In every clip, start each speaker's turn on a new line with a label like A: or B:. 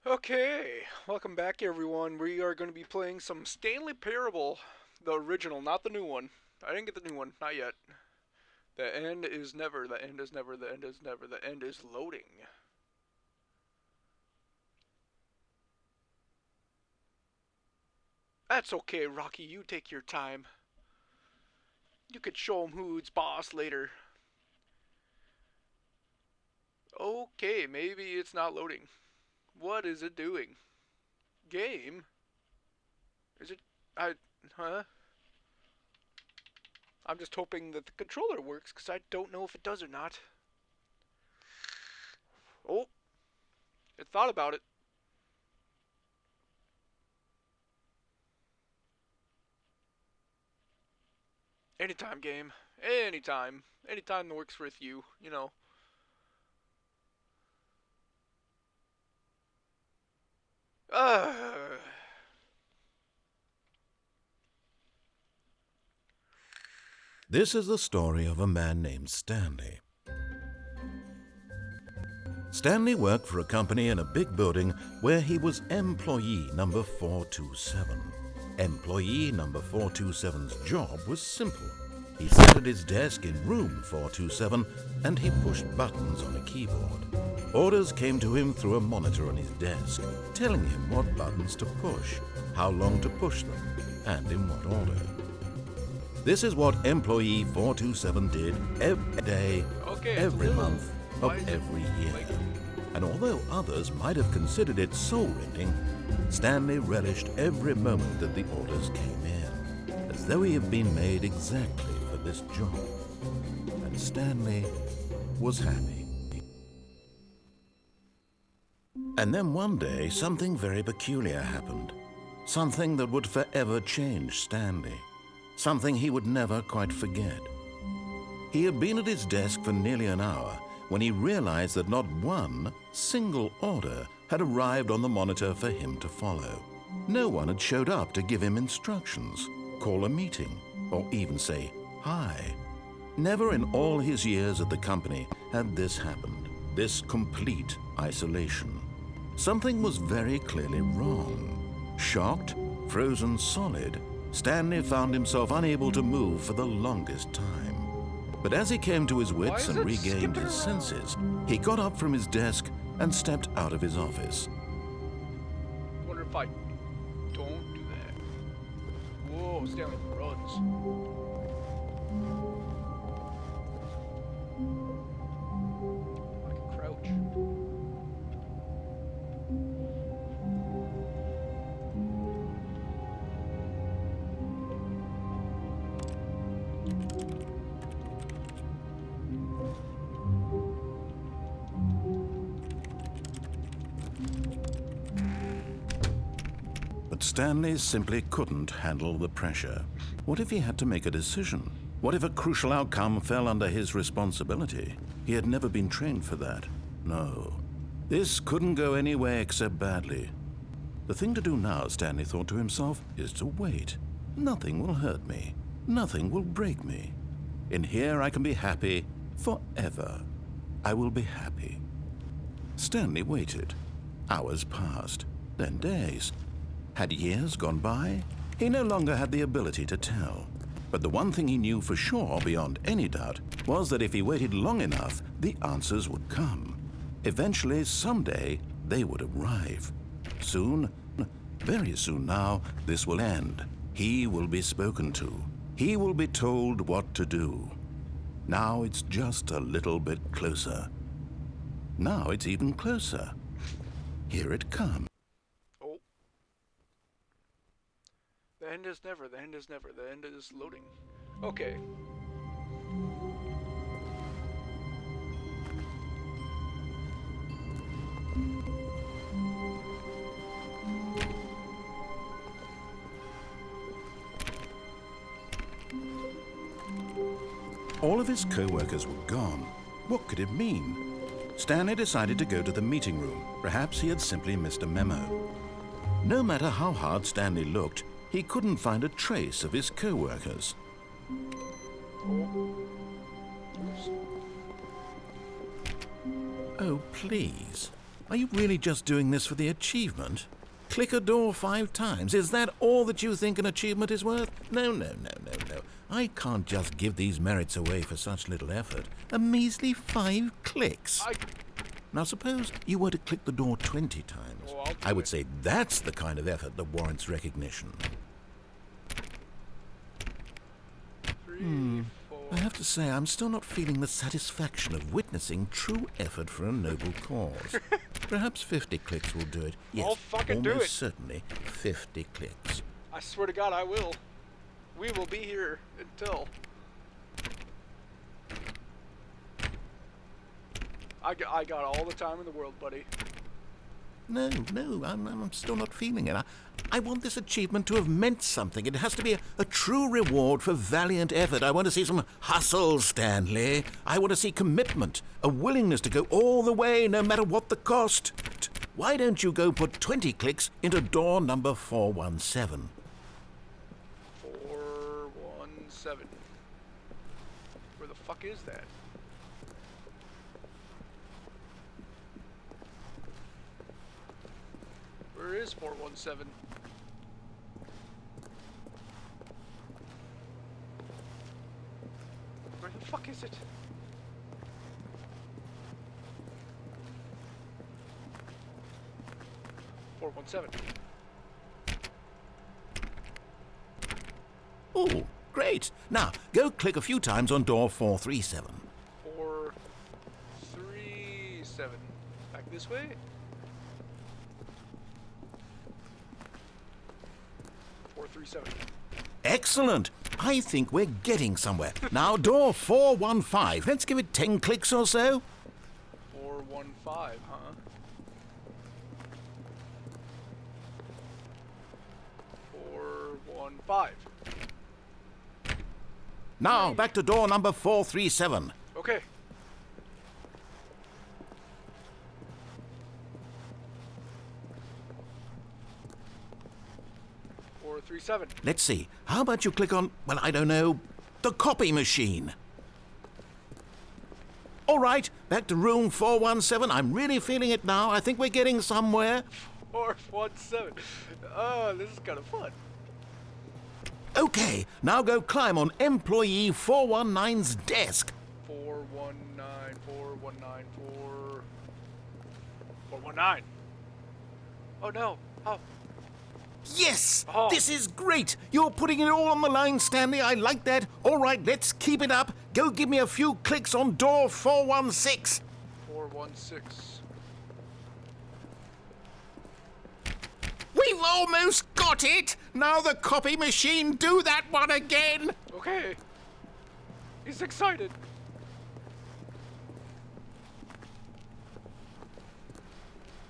A: Okay, welcome back everyone. We are going to be playing some Stanley Parable, the original, not the new one. I didn't get the new one, not yet. The end is never, the end is never, the end is never, the end is loading. That's okay, Rocky, you take your time. You could show him who's boss later. Okay, maybe it's not loading. What is it doing? Game? Is it... Huh? I'm just hoping that the controller works, because I don't know if it does or not. Oh, it thought about it. Anytime game. Anytime. Anytime that works with you, you know. Uh,
B: This is the story of a man named Stanley. Stanley worked for a company in a big building where he was employee number 427. Employee number 427's job was simple. He sat at his desk in room 427 and he pushed buttons on a keyboard. Orders came to him through a monitor on his desk, telling him what buttons to push, how long to push them, and in what order. This is what employee 427 did every day,
A: okay,
B: every month of
A: why is it
B: every year.
A: like-
B: And although others might have considered it soul-rending, Stanley relished every moment that the orders came in, as though he had been made exactly for this job. And Stanley was happy. And then one day, something very peculiar happened. Something that would forever change Stanley. Something he would never quite forget. He had been at his desk for nearly an hour when he realized that not one single order had arrived on the monitor for him to follow. No one had showed up to give him instructions, call a meeting, or even say hi. Never in all his years at the company had this happened, this complete isolation. Something was very clearly wrong. Shocked, frozen solid, Stanley found himself unable to move for the longest time. But as he came to his wits
A: is
B: and
A: it
B: regained
A: skipping
B: his
A: around?
B: senses, he got up from his desk and stepped out of his office.
A: I wonder if I don't do that. Whoa, Stanley runs. I can crouch.
B: But Stanley simply couldn't handle the pressure. What if he had to make a decision? What if a crucial outcome fell under his responsibility? He had never been trained for that. No. This couldn't go any way except badly. The thing to do now, Stanley thought to himself, is to wait. Nothing will hurt me. Nothing will break me. In here I can be happy forever. I will be happy. Stanley waited. Hours passed, then days. Had years gone by? He no longer had the ability to tell. But the one thing he knew for sure, beyond any doubt, was that if he waited long enough, the answers would come. Eventually, someday, they would arrive. Soon, very soon now, this will end. He will be spoken to. He will be told what to do. Now it's just a little bit closer. Now it's even closer. Here it comes.
A: Oh. The end is never, the end is never, the end is loading. Okay.
B: All of his co-workers were gone. What could it mean? Stanley decided to go to the meeting room. Perhaps he had simply missed a memo. No matter how hard Stanley looked, he couldn't find a trace of his co-workers.
A: Oops.
B: Oh, please. Are you really just doing this for the achievement? Click a door 5 times. Is that all that you think an achievement is worth? No, no, no, no, no. I can't just give these merits away for such little effort. A measly 5 clicks. Now suppose you were to click the door 20 times.
A: Well,
B: I would say that's the kind of effort that warrants recognition.
A: 3, 4.
B: I have to say, I'm still not feeling the satisfaction of witnessing true effort for a noble cause. Perhaps 50 clicks will do it. Yes,
A: I'll fucking do
B: almost
A: it.
B: certainly 50 clicks.
A: I swear to God, I will. We will be here until. I got all the time in the world, buddy.
B: No, I'm still not feeling it. I want this achievement to have meant something. It has to be a true reward for valiant effort. I want to see some hustle, Stanley. I want to see commitment, a willingness to go all the way, no matter what the cost. Why don't you go put 20 clicks into door number 417?
A: 417. Where the fuck is that? Where is 417? Where the fuck is it? Four 117.
B: Oh, great. Now, go click a few times on door 437.
A: 437. Back this way? 437.
B: Excellent. I think we're getting somewhere. Now, door 415. Let's give it 10 clicks or so.
A: 415, huh? 415.
B: Now, back to door number 437.
A: Okay. Four, 3, 7.
B: Let's see. How about you click on, well, I don't know, the copy machine? All right, back to room 417. I'm really feeling it now. I think we're getting somewhere.
A: 417. Oh, this is kind of fun.
B: Okay, now go climb on employee 419's desk.
A: 419, 419, 419. Oh no. Oh.
B: Yes!
A: Oh.
B: This is great! You're putting it all on the line, Stanley. I like that. All right, let's keep it up. Go give me a few clicks on door 416.
A: 416.
B: We've almost got it! Now the copy machine, do that one again!
A: Okay. He's excited.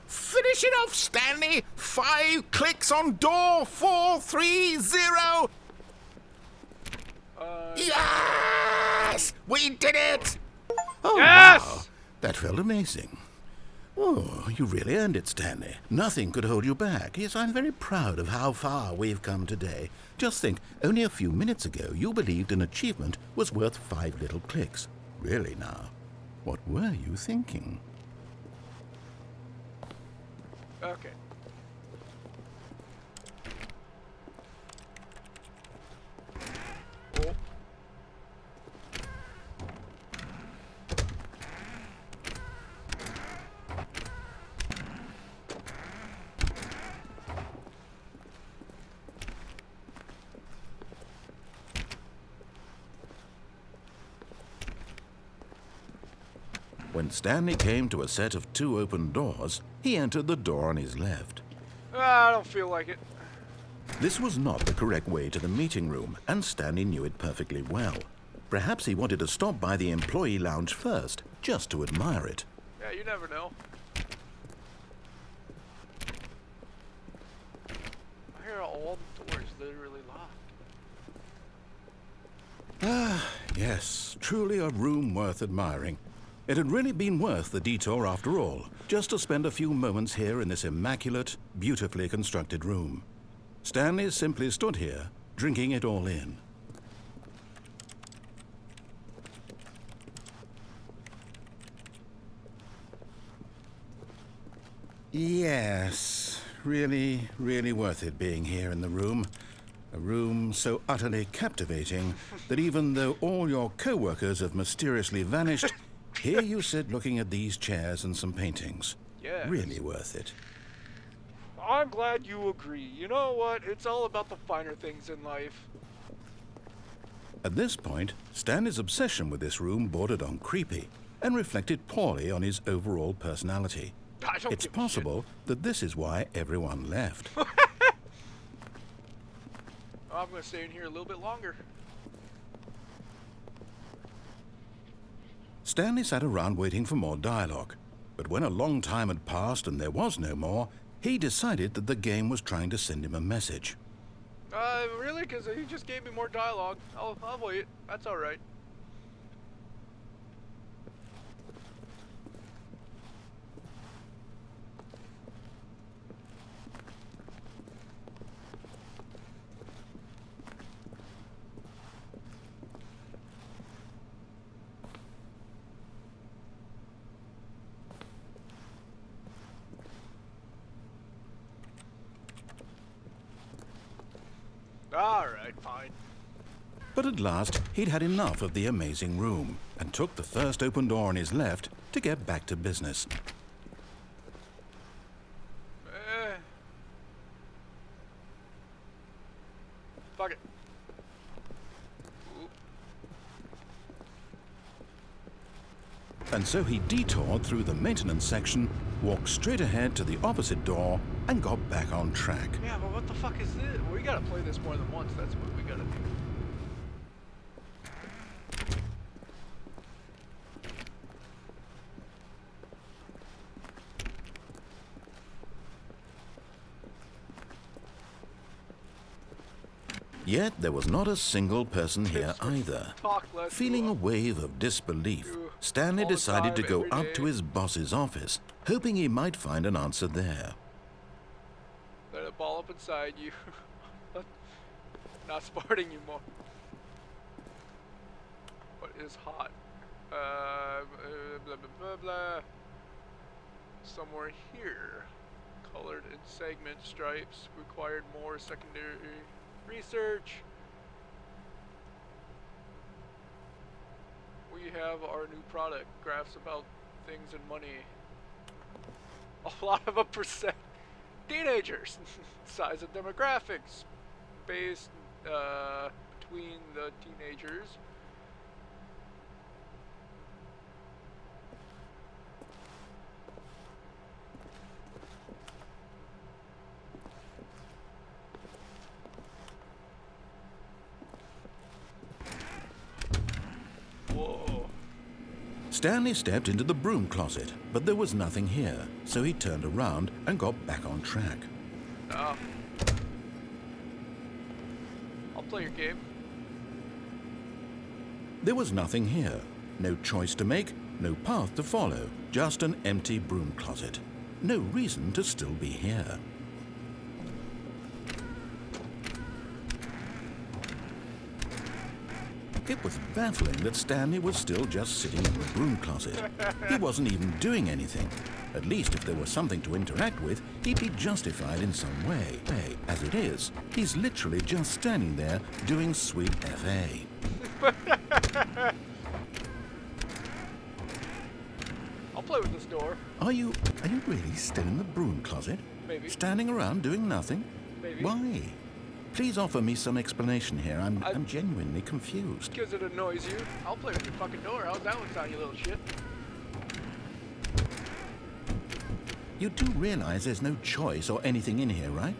B: Finish it off, Stanley! 5 clicks on door 430! Yes! We did it! Oh,
A: Yes!
B: wow. That felt amazing. Oh, you really earned it, Stanley. Nothing could hold you back. Yes, I'm very proud of how far we've come today. Just think, only a few minutes ago you believed an achievement was worth 5 little clicks. Really now, what were you thinking?
A: Okay. Oh.
B: When Stanley came to a set of 2 open doors, he entered the door on his left.
A: I don't feel like it.
B: This was not the correct way to the meeting room, and Stanley knew it perfectly well. Perhaps he wanted to stop by the employee lounge first, just to admire it.
A: Yeah, you never know. I hear all the doors literally locked.
B: Yes, truly a room worth admiring. It had really been worth the detour after all, just to spend a few moments here in this immaculate, beautifully constructed room. Stanley simply stood here, drinking it all in. Yes, really, really worth it being here in the room. A room so utterly captivating that even though all your co-workers have mysteriously vanished, here you sit looking at these chairs and some paintings.
A: Yes.
B: Really worth it.
A: I'm glad you agree. You know what? It's all about the finer things in life.
B: At this point, Stanley's obsession with this room bordered on creepy and reflected poorly on his overall personality.
A: I don't
B: It's
A: give a
B: possible that this is why everyone left.
A: I'm going to stay in here a little bit longer.
B: Stanley sat around waiting for more dialogue, but when a long time had passed and there was no more, he decided that the game was trying to send him a message.
A: Really? Because he just gave me more dialogue. I'll wait. That's alright. Alright, fine.
B: But at last, he'd had enough of the amazing room and took the first open door on his left to get back to business.
A: Fuck it. Ooh.
B: And so he detoured through the maintenance section, walked straight ahead to the opposite door, and got back on track.
A: Yeah, but what the fuck is this? We gotta play this more than once. That's what we gotta do.
B: Yet there was not a single person here either.
A: Talk less.
B: Feeling a wave of disbelief, Stanley
A: All the
B: decided to
A: time,
B: go
A: every
B: up
A: day.
B: to his boss's office, hoping he might find an answer there.
A: Let it ball up inside you. Not sporting you more. What is hot? Blah blah blah blah. Somewhere here. Colored in segment stripes. Required more secondary research. We have our new product. Graphs about things and money. A lot of a percent. Teenagers. Size of demographics. Based between the teenagers. Whoa.
B: Stanley stepped into the broom closet, but there was nothing here, so he turned around and got back on track.
A: Oh. I'll play your game.
B: There was nothing here. No choice to make, no path to follow, just an empty broom closet. No reason to still be here. It was baffling that Stanley was still just sitting in the broom closet. He wasn't even doing anything. At least if there was something to interact with, he'd be justified in some way. Hey, as it is, he's literally just standing there doing sweet FA.
A: I'll play with this door.
B: Are you really still in the broom closet?
A: Maybe.
B: Standing around doing nothing?
A: Maybe.
B: Why? Please offer me some explanation here. I'm genuinely confused.
A: Because it annoys you. I'll play with your fucking door. How's that one sound, you little shit?
B: You do realize there's no choice or anything in here, right?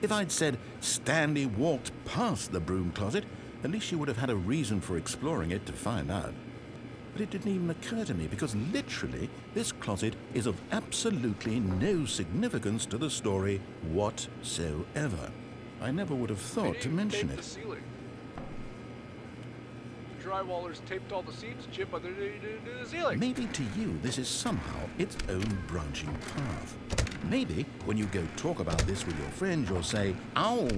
B: If I'd said Stanley walked past the broom closet, at least you would have had a reason for exploring it to find out. But it didn't even occur to me because literally this closet is of absolutely no significance to the story whatsoever. I never would have thought to mention
A: The
B: it.
A: ceiling. The drywallers taped all the seams, Chip, but they didn't do the ceiling.
B: Maybe to you this is somehow its own branching path. Maybe when you go talk about this with your friends, you'll say, "Oh,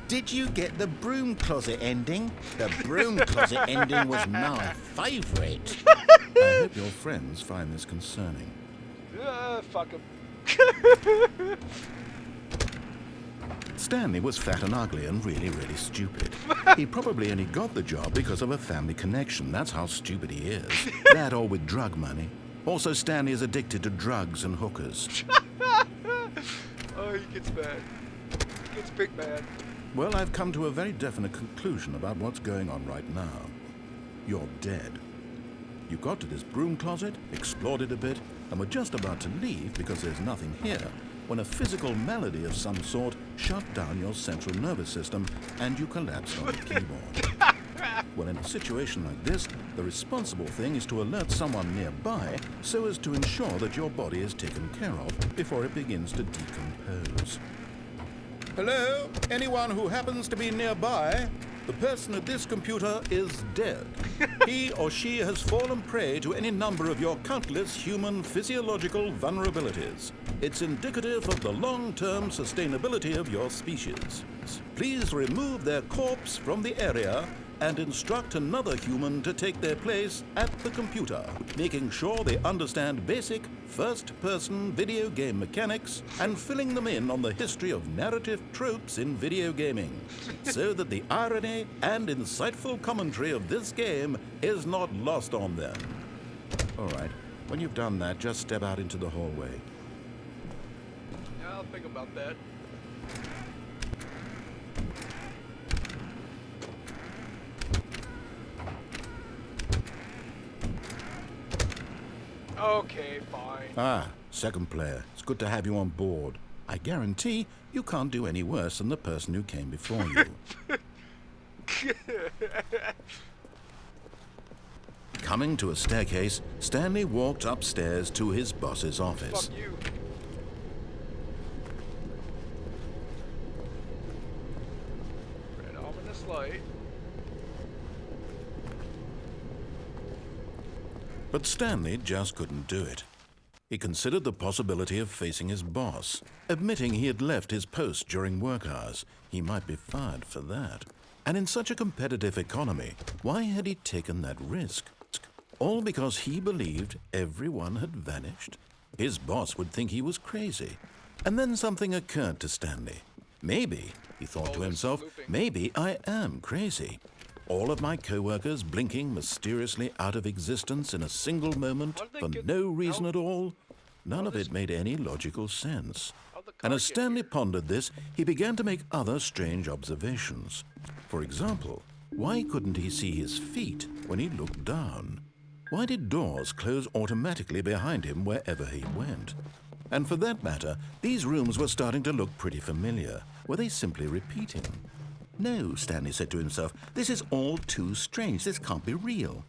B: did you get the broom closet ending? The broom closet ending was my favorite." I hope your friends find this concerning.
A: Fuck 'em.
B: Stanley was fat and ugly and really, really stupid. He probably only got the job because of a family connection. That's how stupid he is. That or with drug money. Also, Stanley is addicted to drugs and hookers.
A: Oh, he gets mad. He gets big mad.
B: Well, I've come to a very definite conclusion about what's going on right now. You're dead. You got to this broom closet, explored it a bit, and were just about to leave because there's nothing here, when a physical malady of some sort shut down your central nervous system and you collapsed on the keyboard. Well, in a situation like this, the responsible thing is to alert someone nearby so as to ensure that your body is taken care of before it begins to decompose. Hello? Anyone who happens to be nearby? The person at this computer is dead. He or she has fallen prey to any number of your countless human physiological vulnerabilities. It's indicative of the long-term sustainability of your species. Please remove their corpse from the area and instruct another human to take their place at the computer, making sure they understand basic first-person video game mechanics and filling them in on the history of narrative tropes in video gaming, so that the irony and insightful commentary of this game is not lost on them. All right, when you've done that, just step out into the hallway.
A: Yeah, I'll think about that. Okay, fine.
B: Ah, second player. It's good to have you on board. I guarantee you can't do any worse than the person who came before you. Coming to a staircase, Stanley walked upstairs to his boss's office.
A: Fuck you. Red ominous light.
B: But Stanley just couldn't do it. He considered the possibility of facing his boss, admitting he had left his post during work hours. He might be fired for that. And in such a competitive economy, why had he taken that risk? All because he believed everyone had vanished? His boss would think he was crazy. And then something occurred to Stanley. Maybe, he thought to himself, maybe I am crazy. All of my co-workers blinking mysteriously out of existence in a single moment for no reason at all. None of it made any logical sense. And as Stanley pondered this, he began to make other strange observations. For example, why couldn't he see his feet when he looked down? Why did doors close automatically behind him wherever he went? And for that matter, these rooms were starting to look pretty familiar. Were they simply repeating? No, Stanley said to himself, this is all too strange. This can't be real.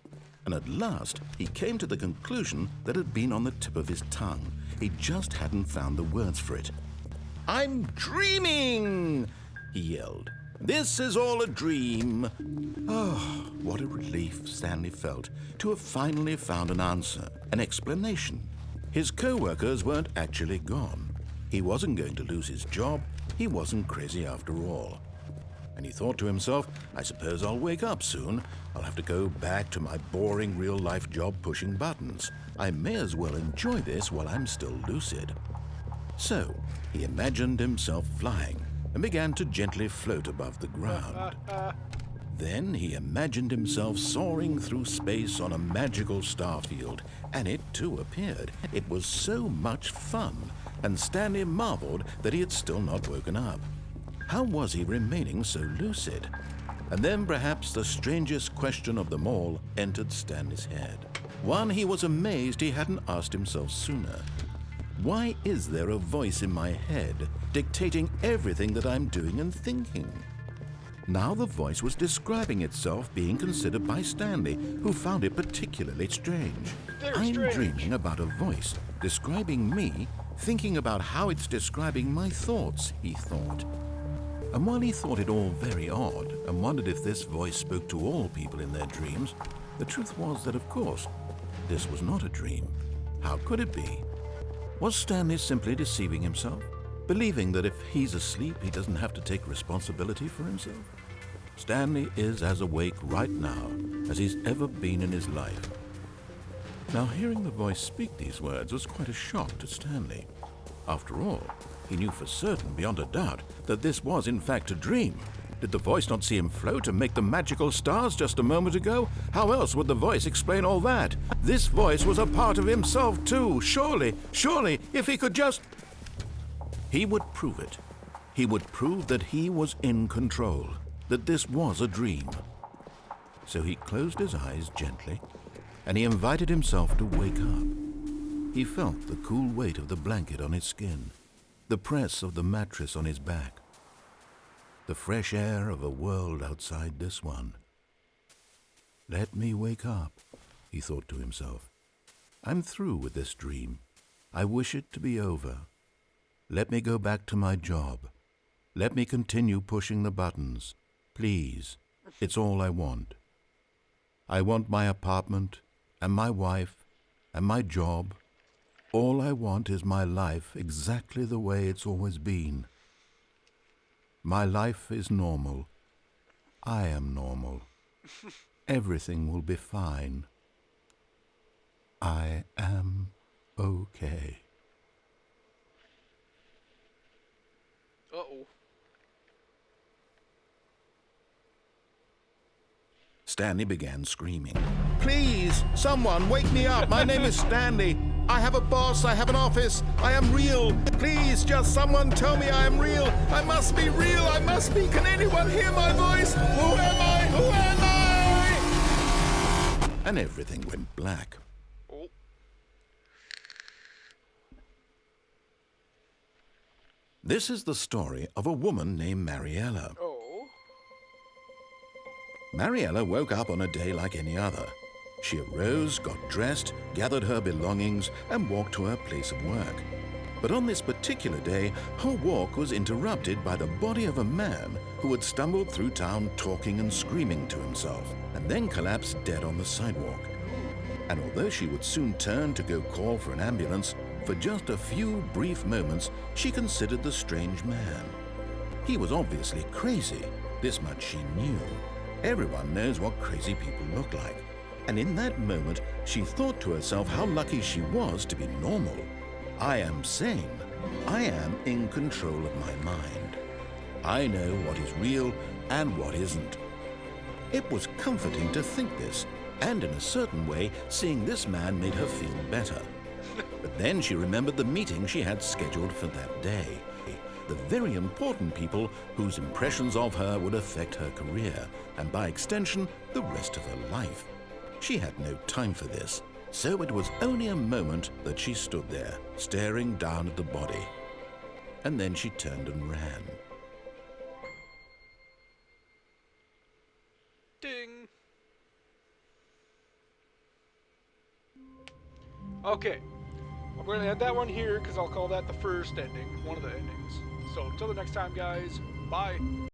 B: And at last, he came to the conclusion that had been on the tip of his tongue. He just hadn't found the words for it. I'm dreaming, he yelled. This is all a dream. Oh, what a relief Stanley felt to have finally found an answer, an explanation. His co-workers weren't actually gone. He wasn't going to lose his job. He wasn't crazy after all. And he thought to himself, I suppose I'll wake up soon. I'll have to go back to my boring real-life job pushing buttons. I may as well enjoy this while I'm still lucid. So, he imagined himself flying and began to gently float above the ground. Then he imagined himself soaring through space on a magical starfield, and it too appeared. It was so much fun, and Stanley marveled that he had still not woken up. How was he remaining so lucid? And then perhaps the strangest question of them all entered Stanley's head. One he was amazed he hadn't asked himself sooner. Why is there a voice in my head dictating everything that I'm doing and thinking? Now the voice was describing itself being considered by Stanley, who found it particularly strange. I'm dreaming about a voice describing me, thinking about how it's describing my thoughts, he thought. And while he thought it all very odd and wondered if this voice spoke to all people in their dreams, the truth was that, of course, this was not a dream. How could it be? Was Stanley simply deceiving himself, believing that if he's asleep, he doesn't have to take responsibility for himself? Stanley is as awake right now as he's ever been in his life. Now, hearing the voice speak these words was quite a shock to Stanley. After all, he knew for certain, beyond a doubt, that this was in fact a dream. Did the voice not see him float and make the magical stars just a moment ago? How else would the voice explain all that? This voice was a part of himself too. Surely, if he could just... He would prove it. He would prove that he was in control, that this was a dream. So he closed his eyes gently, and he invited himself to wake up. He felt the cool weight of the blanket on his skin, the press of the mattress on his back, the fresh air of a world outside this one. Let me wake up, he thought to himself. I'm through with this dream. I wish it to be over. Let me go back to my job. Let me continue pushing the buttons. Please, it's all I want. I want my apartment, and my wife, and my job. All I want is my life exactly the way it's always been. My life is normal. I am normal. Everything will be fine. I am okay.
A: Uh-oh.
B: Stanley began screaming. Please, someone, wake me up. My name is Stanley. I have a boss. I have an office. I am real. Please, just someone tell me I am real. I must be real. I must be. Can anyone hear my voice? Who am I? Who am I? And everything went black.
A: Oh.
B: This is the story of a woman named Mariella.
A: Oh.
B: Mariella woke up on a day like any other. She arose, got dressed, gathered her belongings, and walked to her place of work. But on this particular day, her walk was interrupted by the body of a man who had stumbled through town talking and screaming to himself, and then collapsed dead on the sidewalk. And although she would soon turn to go call for an ambulance, for just a few brief moments, she considered the strange man. He was obviously crazy. This much she knew. Everyone knows what crazy people look like. And in that moment, she thought to herself how lucky she was to be normal. I am sane. I am in control of my mind. I know what is real and what isn't. It was comforting to think this, and in a certain way, seeing this man made her feel better. But then she remembered the meeting she had scheduled for that day. The very important people whose impressions of her would affect her career, and by extension, the rest of her life. She had no time for this, so it was only a moment that she stood there, staring down at the body. And then she turned and ran.
A: Ding. Okay. I'm going to end that one here because I'll call that the first ending, one of the endings. So until the next time, guys, bye.